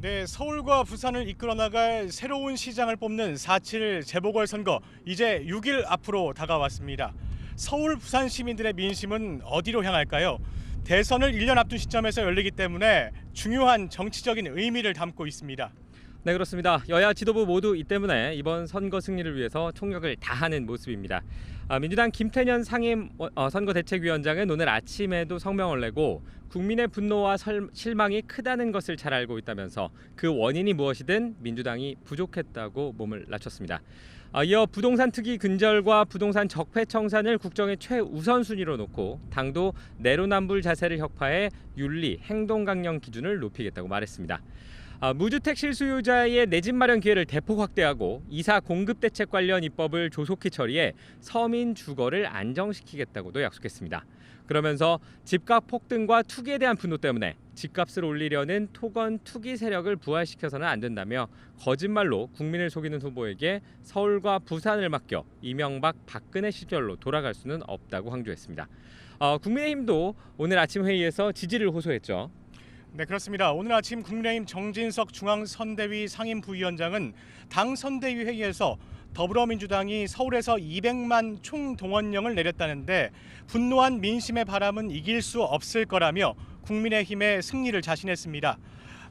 네, 서울과 부산을 이끌어 나갈 새로운 시장을 뽑는 4.7 재보궐선거 이제 6일 앞으로 다가왔습니다. 서울, 부산 시민들의 민심은 어디로 향할까요? 대선을 1년 앞둔 시점에서 열리기 때문에 중요한 정치적인 의미를 담고 있습니다. 네, 그렇습니다. 여야 지도부 모두 이 때문에 이번 선거 승리를 위해서 총력을 다하는 모습입니다. 민주당 김태년 상임 선거대책위원장은 오늘 아침에도 성명을 내고 국민의 분노와 실망이 크다는 것을 잘 알고 있다면서 그 원인이 무엇이든 민주당이 부족했다고 몸을 낮췄습니다. 이어 부동산 투기 근절과 부동산 적폐 청산을 국정의 최우선순위로 놓고 당도 내로남불 자세를 혁파해 윤리, 행동 강령 기준을 높이겠다고 말했습니다. 무주택 실수요자의 내 집 마련 기회를 대폭 확대하고 이사 공급 대책 관련 입법을 조속히 처리해 서민 주거를 안정시키겠다고도 약속했습니다. 그러면서 집값 폭등과 투기에 대한 분노 때문에 집값을 올리려는 토건 투기 세력을 부활시켜서는 안 된다며 거짓말로 국민을 속이는 후보에게 서울과 부산을 맡겨 이명박 박근혜 시절로 돌아갈 수는 없다고 강조했습니다. 국민의힘도 오늘 아침 회의에서 지지를 호소했죠. 네, 그렇습니다. 오늘 아침 국민의힘 정진석 중앙선대위 상임부위원장은 당 선대위 회의에서 더불어민주당이 서울에서 200만 총동원령을 내렸다는데 분노한 민심의 바람은 이길 수 없을 거라며 국민의힘의 승리를 자신했습니다.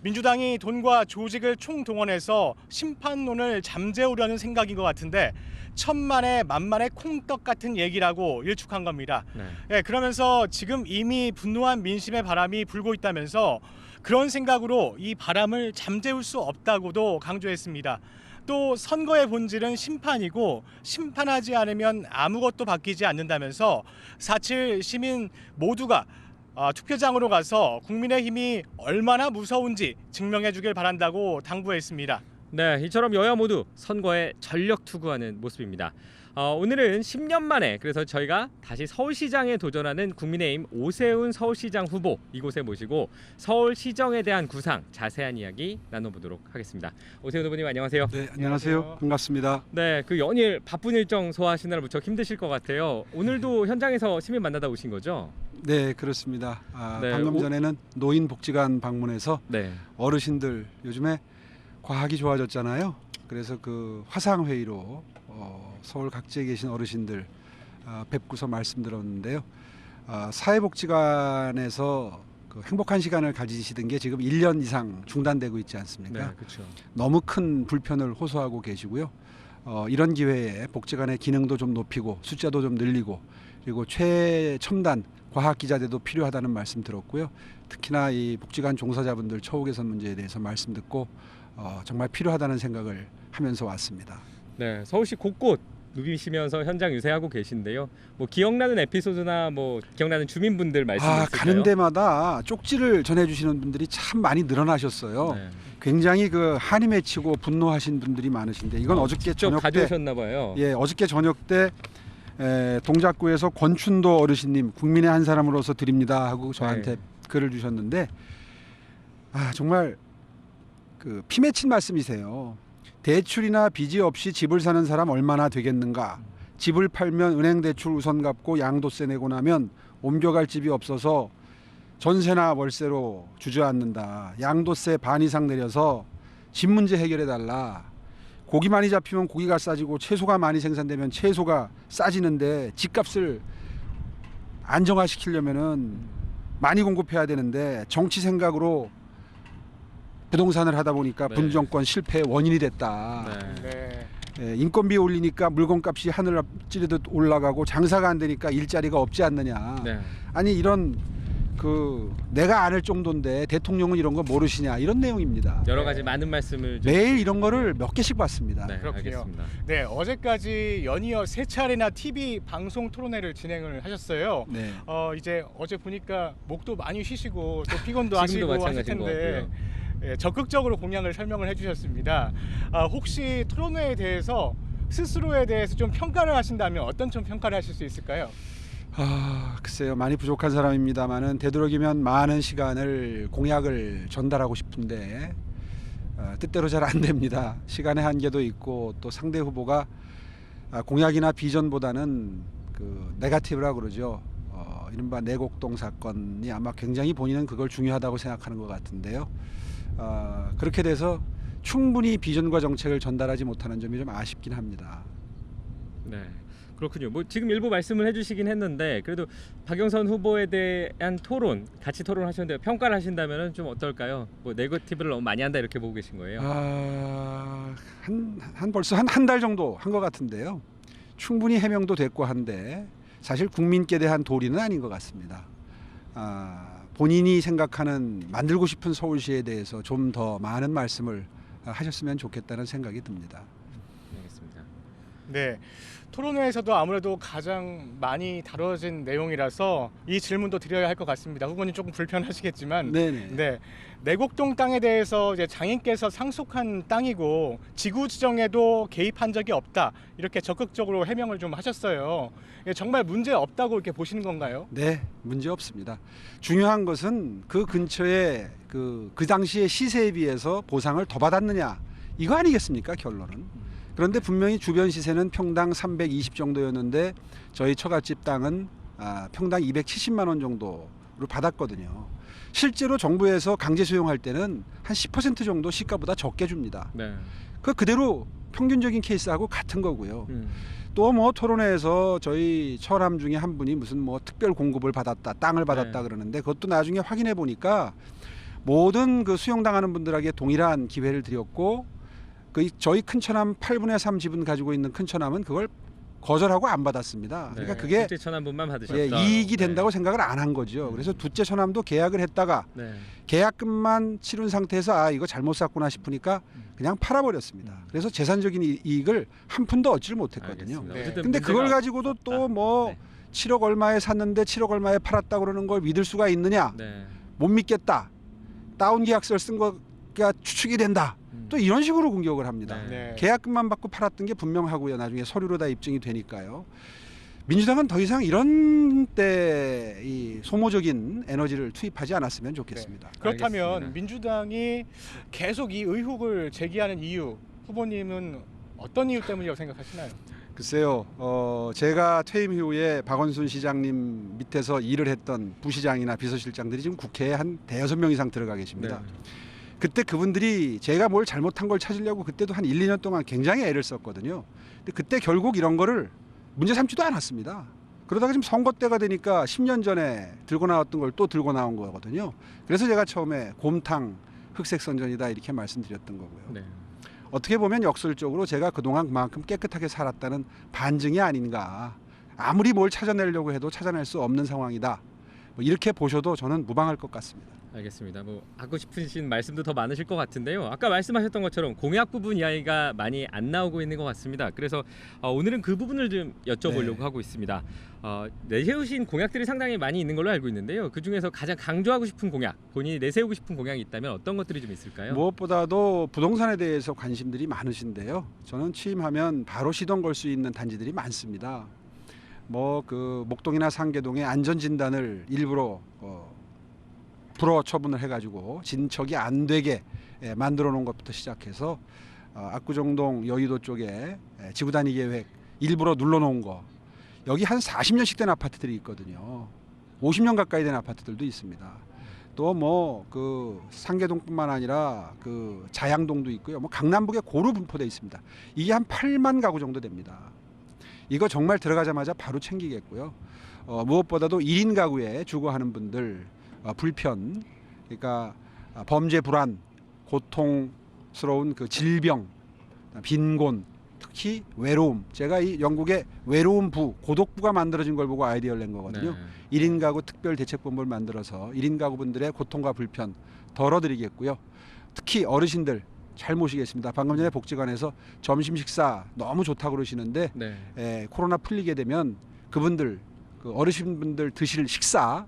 민주당이 돈과 조직을 총동원해서 심판론을 잠재우려는 생각인 것 같은데 천만에 만만의 콩떡 같은 얘기라고 일축한 겁니다. 네, 그러면서 지금 이미 분노한 민심의 바람이 불고 있다면서 그런 생각으로 이 바람을 잠재울 수 없다고도 강조했습니다. 또 선거의 본질은 심판이고 심판하지 않으면 아무것도 바뀌지 않는다면서 4.7 시민 모두가 투표장으로 가서 국민의힘이 얼마나 무서운지 증명해 주길 바란다고 당부했습니다. 네, 이처럼 여야 모두 선거에 전력 투구하는 모습입니다. 오늘은 10년 만에 그래서 저희가 다시 서울시장에 도전하는 국민의힘 오세훈 서울시장 후보 이곳에 모시고 서울시정에 대한 구상 자세한 이야기 나눠보도록 하겠습니다. 오세훈 후보님 안녕하세요. 네, 안녕하세요. 반갑습니다. 네, 그 연일 바쁜 일정 소화하시느라 무척 힘드실 것 같아요. 오늘도 현장에서 시민 만나다 오신 거죠? 네, 그렇습니다. 네, 방금 전에는 노인복지관 방문해서 네. 어르신들 요즘에 과학이 좋아졌잖아요. 그래서 그 화상 회의로 서울 각지에 계신 어르신들 뵙고서 말씀드렸는데요. 사회복지관에서 그 행복한 시간을 가지시던 게 지금 1년 이상 중단되고 있지 않습니까? 네, 그렇죠. 너무 큰 불편을 호소하고 계시고요. 이런 기회에 복지관의 기능도 좀 높이고 숫자도 좀 늘리고 그리고 최첨단 과학 기자재도 필요하다는 말씀 들었고요. 특히나 이 복지관 종사자분들 처우 개선 문제에 대해서 말씀 듣고 정말 필요하다는 생각을 하면서 왔습니다. 네, 서울시 곳곳 누비시면서 현장 유세하고 계신데요. 뭐 기억나는 에피소드나 뭐 기억나는 주민분들 말씀 있을까요? 가는 데마다 쪽지를 전해주시는 분들이 참 많이 늘어나셨어요. 네. 굉장히 그 한이 맺히고 분노하신 분들이 많으신데 이건 어저께 직접 저녁 때 가져오셨나 봐요. 예, 어저께 저녁 때 동작구에서 권춘도 어르신님 국민의 한 사람으로서 드립니다 하고 저한테 글을 주셨는데 정말 그 피 맺힌 말씀이세요. 대출이나 빚이 없이 집을 사는 사람 얼마나 되겠는가. 집을 팔면 은행 대출 우선 갚고 양도세 내고 나면 옮겨갈 집이 없어서 전세나 월세로 주저앉는다. 양도세 반 이상 내려서 집 문제 해결해 달라. 고기 많이 잡히면 고기가 싸지고 채소가 많이 생산되면 채소가 싸지는데 집값을 안정화시키려면은 많이 공급해야 되는데 정치 생각으로 부동산을 하다 보니까 네. 분정권 실패의 원인이 됐다. 네. 인건비 올리니까 물건값이 하늘 찌르듯 올라가고 장사가 안 되니까 일자리가 없지 않느냐. 네. 아니 이런 그 내가 안 할 정도인데 대통령은 이런 거 모르시냐 이런 내용입니다. 여러 가지 많은 말씀을 좀 매일 이런 거를 몇 개씩 받습니다. 네, 그렇군요. 알겠습니다. 네, 어제까지 연이어 3차례나 TV 방송 토론회를 진행을 하셨어요. 네. 이제 어제 보니까 목도 많이 쉬시고 또 피곤도 지금도 하시고 하실 마찬가지인 것 텐데 같고요. 적극적으로 공약을 설명을 해주셨습니다. 혹시 토론회에 대해서 스스로에 대해서 좀 평가를 하신다면 어떤 좀 평가를 하실 수 있을까요? 글쎄요, 많이 부족한 사람입니다만은 되도록이면 많은 시간을 공약을 전달하고 싶은데 뜻대로 잘 안 됩니다. 시간의 한계도 있고 또 상대 후보가 공약이나 비전보다는 그 네거티브라 그러죠. 이른바 내곡동 사건이 아마 굉장히 본인은 그걸 중요하다고 생각하는 것 같은데요. 그렇게 돼서 충분히 비전과 정책을 전달하지 못하는 점이 좀 아쉽긴 합니다. 네. 그렇군요. 뭐 지금 일부 말씀을 해주시긴 했는데 그래도 박영선 후보에 대한 토론, 같이 토론하셨는데 평가를 하신다면은 좀 어떨까요? 뭐 네거티브를 너무 많이 한다 이렇게 보고 계신 거예요? 벌써 한 달 정도 한 것 같은데요. 충분히 해명도 됐고 한데 사실 국민께 대한 도리는 아닌 것 같습니다. 본인이 생각하는 만들고 싶은 서울시에 대해서 좀 더 많은 말씀을 하셨으면 좋겠다는 생각이 듭니다. 알겠습니다. 네. 토론회에서도 아무래도 가장 많이 다뤄진 내용이라서 이 질문도 드려야 할 것 같습니다. 후보님 조금 불편하시겠지만, 네네. 네, 내곡동 땅에 대해서 이제 장인께서 상속한 땅이고 지구 지정에도 개입한 적이 없다 이렇게 적극적으로 해명을 좀 하셨어요. 정말 문제 없다고 이렇게 보시는 건가요? 네, 문제 없습니다. 중요한 것은 그 근처에 그 당시의 시세에 비해서 보상을 더 받았느냐 이거 아니겠습니까 결론은. 그런데 분명히 주변 시세는 평당 320 정도였는데 저희 처갓집 땅은 평당 270만 원 정도로 받았거든요. 실제로 정부에서 강제 수용할 때는 한 10% 정도 시가보다 적게 줍니다. 네. 그대로 평균적인 케이스하고 같은 거고요. 또 뭐 토론회에서 저희 처남 중에 한 분이 무슨 뭐 특별 공급을 받았다, 땅을 받았다 네. 그러는데 그것도 나중에 확인해 보니까 모든 그 수용당하는 분들에게 동일한 기회를 드렸고 저희 큰처남 8분의 3 지분 가지고 있는 큰처남은 그걸 거절하고 안 받았습니다. 그러니까 그게 둘째 처남분만 받으셨다. 이익이 된다고 네. 생각을 안 한 거죠. 그래서 둘째 처남도 계약을 했다가 네. 계약금만 치른 상태에서 이거 잘못 샀구나 싶으니까 그냥 팔아버렸습니다. 그래서 재산적인 이익을 한 푼도 얻지를 못했거든요. 알겠습니다. 네. 어쨌든 근데 그걸 문제가 가지고도 없다. 또 뭐 네. 7억 얼마에 샀는데 7억 얼마에 팔았다 그러는 걸 믿을 수가 있느냐? 네. 못 믿겠다. 다운 계약서를 쓴 거가 추측이 된다. 또 이런 식으로 공격을 합니다. 네. 계약금만 받고 팔았던 게 분명하고요. 나중에 서류로 다 입증이 되니까요. 민주당은 더 이상 이런 때 이 소모적인 에너지를 투입하지 않았으면 좋겠습니다. 그렇다면 알겠습니다. 민주당이 계속 이 의혹을 제기하는 이유, 후보님은 어떤 이유 때문이라고 생각하시나요? 글쎄요. 제가 퇴임 이후에 박원순 시장님 밑에서 일을 했던 부시장이나 비서실장들이 지금 국회에 한 대여섯 명 이상 들어가 계십니다. 네. 그때 그분들이 제가 뭘 잘못한 걸 찾으려고 그때도 한 1, 2년 동안 굉장히 애를 썼거든요. 근데 그때 결국 이런 거를 문제 삼지도 않았습니다. 그러다가 지금 선거 때가 되니까 10년 전에 들고 나왔던 걸 또 들고 나온 거거든요. 그래서 제가 처음에 곰탕 흑색선전이다 이렇게 말씀드렸던 거고요. 네. 어떻게 보면 역설적으로 제가 그동안 그만큼 깨끗하게 살았다는 반증이 아닌가. 아무리 뭘 찾아내려고 해도 찾아낼 수 없는 상황이다. 뭐 이렇게 보셔도 저는 무방할 것 같습니다. 알겠습니다. 뭐 하고 싶으신 말씀도 더 많으실 것 같은데요. 아까 말씀하셨던 것처럼 공약 부분 이야기가 많이 안 나오고 있는 것 같습니다. 그래서 오늘은 그 부분을 좀 여쭤보려고 네. 하고 있습니다. 내세우신 공약들이 상당히 많이 있는 걸로 알고 있는데요. 그 중에서 가장 강조하고 싶은 공약, 본인이 내세우고 싶은 공약이 있다면 어떤 것들이 좀 있을까요? 무엇보다도 부동산에 대해서 관심들이 많으신데요. 저는 취임하면 바로 시동 걸 수 있는 단지들이 많습니다. 뭐 그 목동이나 상계동의 안전 진단을 일부러 불허 처분을 해가지고 진척이 안 되게 만들어 놓은 것부터 시작해서 압구정동 여의도 쪽에 지구 단위 계획 일부러 눌러 놓은 거 여기 한 40년씩 된 아파트들이 있거든요. 50년 가까이 된 아파트들도 있습니다. 또 뭐 그 상계동뿐만 아니라 그 자양동도 있고요. 뭐 강남북에 고루 분포돼 있습니다. 이게 한 8만 가구 정도 됩니다. 이거 정말 들어가자마자 바로 챙기겠고요. 무엇보다도 1인 가구에 주거하는 분들 불편, 그러니까 범죄 불안, 고통스러운 그 질병, 빈곤, 특히 외로움. 제가 이 영국의 외로움 부, 고독부가 만들어진 걸 보고 아이디어를 낸 거거든요. 네. 1인 가구 특별 대책본부를 만들어서 1인 가구분들의 고통과 불편 덜어드리겠고요. 특히 어르신들 잘 모시겠습니다. 방금 전에 복지관에서 점심 식사 너무 좋다고 그러시는데 네. 코로나 풀리게 되면 그분들 그 어르신분들 드실 식사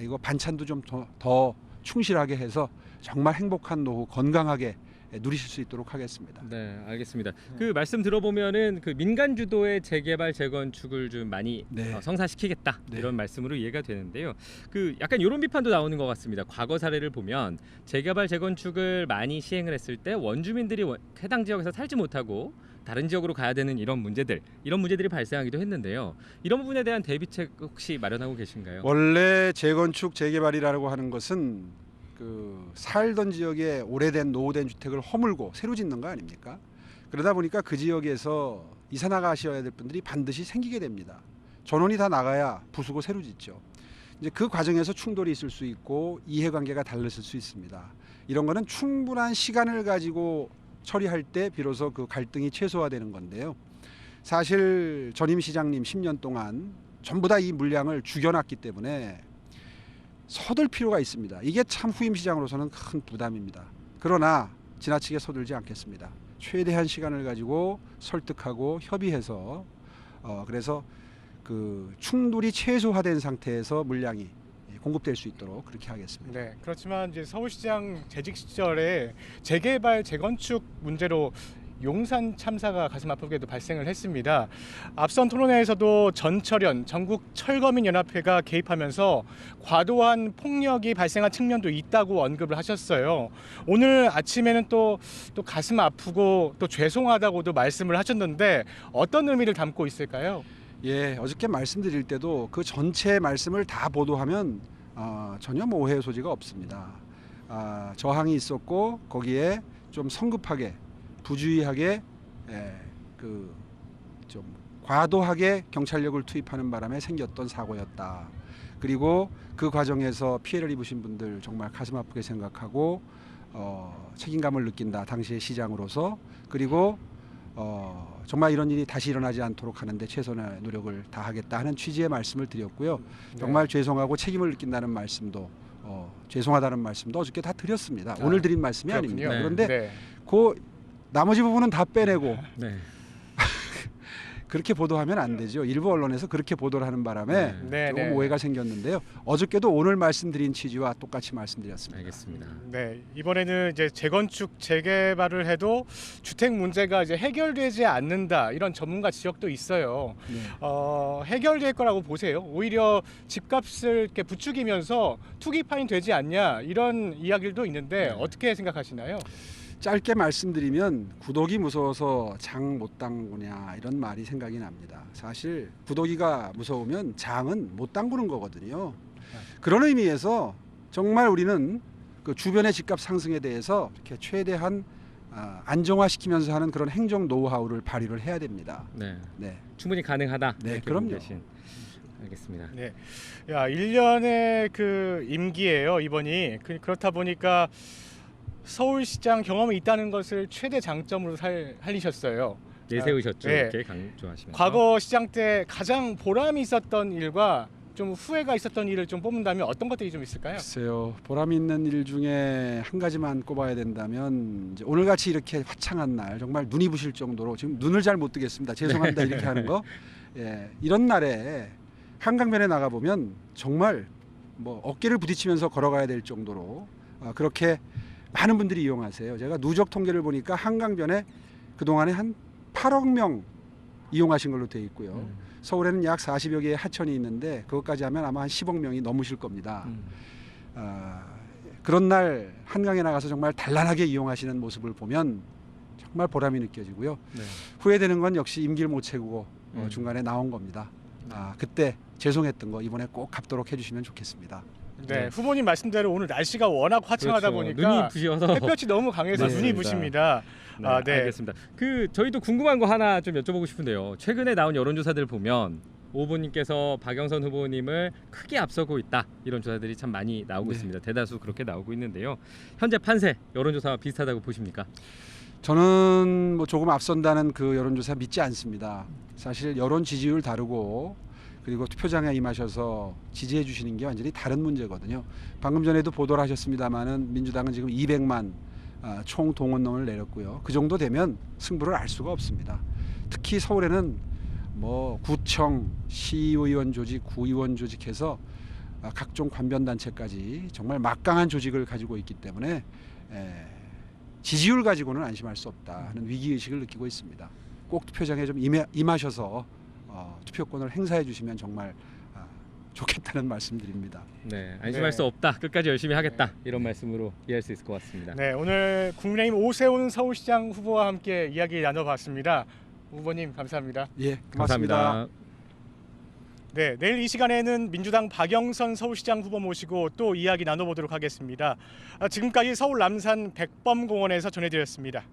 이거 반찬도 좀 더 충실하게 해서 정말 행복한 노후 건강하게 누리실 수 있도록 하겠습니다. 네, 알겠습니다. 그 말씀 들어보면은 그 민간 주도의 재개발 재건축을 좀 많이 네. 성사시키겠다 네. 이런 말씀으로 이해가 되는데요. 그 약간 이런 비판도 나오는 것 같습니다. 과거 사례를 보면 재개발 재건축을 많이 시행을 했을 때 원주민들이 해당 지역에서 살지 못하고 다른 지역으로 가야 되는 이런 문제들이 발생하기도 했는데요. 이런 부분에 대한 대비책 혹시 마련하고 계신가요? 원래 재건축 재개발이라고 하는 것은 그 살던 지역에 오래된 노후된 주택을 허물고 새로 짓는 거 아닙니까? 그러다 보니까 그 지역에서 이사 나가셔야 될 분들이 반드시 생기게 됩니다. 전원이 다 나가야 부수고 새로 짓죠. 이제 그 과정에서 충돌이 있을 수 있고 이해관계가 달랐을 수 있습니다. 이런 거는 충분한 시간을 가지고 처리할 때 비로소 그 갈등이 최소화되는 건데요. 사실 전임 시장님 10년 동안 전부 다 이 물량을 죽여놨기 때문에 서둘 필요가 있습니다. 이게 참 후임 시장으로서는 큰 부담입니다. 그러나 지나치게 서둘지 않겠습니다. 최대한 시간을 가지고 설득하고 협의해서 그래서 그 충돌이 최소화된 상태에서 물량이 공급될 수 있도록 그렇게 하겠습니다. 네, 그렇지만 이제 서울시장 재직 시절에 재개발 재건축 문제로 용산 참사가 가슴 아프게도 발생을 했습니다. 앞선 토론회에서도 전철연 전국 철거민 연합회가 개입하면서 과도한 폭력이 발생한 측면도 있다고 언급을 하셨어요. 오늘 아침에는 또 가슴 아프고 또 죄송하다고도 말씀을 하셨는데 어떤 의미를 담고 있을까요? 예, 어저께 말씀드릴 때도 그 전체 말씀을 다 보도하면 전혀 오해의 소지가 없습니다. 저항이 있었고 거기에 좀 성급하게 부주의하게 그 좀 과도하게 경찰력을 투입하는 바람에 생겼던 사고였다. 그리고 그 과정에서 피해를 입으신 분들 정말 가슴 아프게 생각하고 책임감을 느낀다. 당시의 시장으로서. 그리고 정말 이런 일이 다시 일어나지 않도록 하는데 최선의 노력을 다하겠다 하는 취지의 말씀을 드렸고요. 정말 죄송하고 책임을 느낀다는 말씀도 죄송하다는 말씀도 어저께 다 드렸습니다. 오늘 드린 말씀이 그렇군요. 아닙니다. 그런데 네. 그 나머지 부분은 다 빼내고 네. 그렇게 보도하면 안 되죠. 일부 언론에서 그렇게 보도를 하는 바람에 네, 조금 네. 오해가 생겼는데요. 어저께도 오늘 말씀드린 취지와 똑같이 말씀드렸습니다. 알겠습니다. 네, 이번에는 이제 재건축 재개발을 해도 주택 문제가 이제 해결되지 않는다 이런 전문가 지적도 있어요. 네. 해결될 거라고 보세요. 오히려 집값을 이렇게 부추기면서 투기판이 되지 않냐 이런 이야기도 있는데 네. 어떻게 생각하시나요? 짧게 말씀드리면 구더기 무서워서 장 못 담그냐 이런 말이 생각이 납니다. 사실 구더기가 무서우면 장은 못 담그는 거거든요. 그런 의미에서 정말 우리는 그 주변의 집값 상승에 대해서 이렇게 최대한 안정화시키면서 하는 그런 행정 노하우를 발휘를 해야 됩니다. 네. 네. 충분히 가능하다. 네, 이렇게 그럼요. 보고 계신. 알겠습니다. 네, 야 1년의 그 임기예요 이번이. 그렇다 보니까 서울시장 경험이 있다는 것을 최대 장점으로 살리셨어요. 내세우셨죠. 네. 이렇게 강조하시면서. 과거 시장 때 가장 보람이 있었던 일과 좀 후회가 있었던 일을 좀 뽑는다면 어떤 것들이 좀 있을까요? 글쎄요. 보람 있는 일 중에 한 가지만 꼽아야 된다면 이제 오늘같이 이렇게 화창한 날 정말 눈이 부실 정도로 지금 눈을 잘 못 뜨겠습니다. 죄송합니다. 이렇게 하는 거. 예, 이런 날에 한강변에 나가 보면 정말 뭐 어깨를 부딪히면서 걸어가야 될 정도로 그렇게 많은 분들이 이용하세요. 제가 누적 통계를 보니까 한강변에 그동안에 한 8억 명 이용하신 걸로 되어 있고요. 서울에는 약 40여 개의 하천이 있는데 그것까지 하면 아마 한 10억 명이 넘으실 겁니다. 그런 날 한강에 나가서 정말 단란하게 이용하시는 모습을 보면 정말 보람이 느껴지고요. 네. 후회되는 건 역시 임기를 못 채우고 중간에 나온 겁니다. 그때 죄송했던 거 이번에 꼭 갚도록 해주시면 좋겠습니다. 네, 네. 후보님 말씀대로 오늘 날씨가 워낙 화창하다 그렇죠. 보니까 눈이 부셔서 햇볕이 너무 강해서 눈이 맞습니다. 부십니다. 네, 네. 알겠습니다. 그 저희도 궁금한 거 하나 좀 여쭤보고 싶은데요. 최근에 나온 여론조사들 보면 오 후보님께서 박영선 후보님을 크게 앞서고 있다 이런 조사들이 참 많이 나오고 네. 있습니다. 대다수 그렇게 나오고 있는데요. 현재 판세 여론조사와 비슷하다고 보십니까? 저는 뭐 조금 앞선다는 그 여론조사 믿지 않습니다. 사실 여론 지지율 다르고 그리고 투표장에 임하셔서 지지해 주시는 게 완전히 다른 문제거든요. 방금 전에도 보도를 하셨습니다마는 민주당은 지금 200만 총 동원령을 내렸고요. 그 정도 되면 승부를 알 수가 없습니다. 특히 서울에는 뭐 구청, 시의원 조직, 구의원 조직해서 각종 관변단체까지 정말 막강한 조직을 가지고 있기 때문에 지지율 가지고는 안심할 수 없다 하는 위기의식을 느끼고 있습니다. 꼭 투표장에 좀 임하셔서 투표권을 행사해 주시면 정말 좋겠다는 말씀드립니다. 네, 안심할 네. 수 없다. 끝까지 열심히 하겠다. 이런 말씀으로 이해할 수 있을 것 같습니다. 네, 오늘 국민의힘 오세훈 서울시장 후보와 함께 이야기 나눠봤습니다. 후보님 감사합니다. 예, 고맙습니다. 감사합니다. 네, 내일 이 시간에는 민주당 박영선 서울시장 후보 모시고 또 이야기 나눠보도록 하겠습니다. 지금까지 서울 남산 백범공원에서 전해드렸습니다.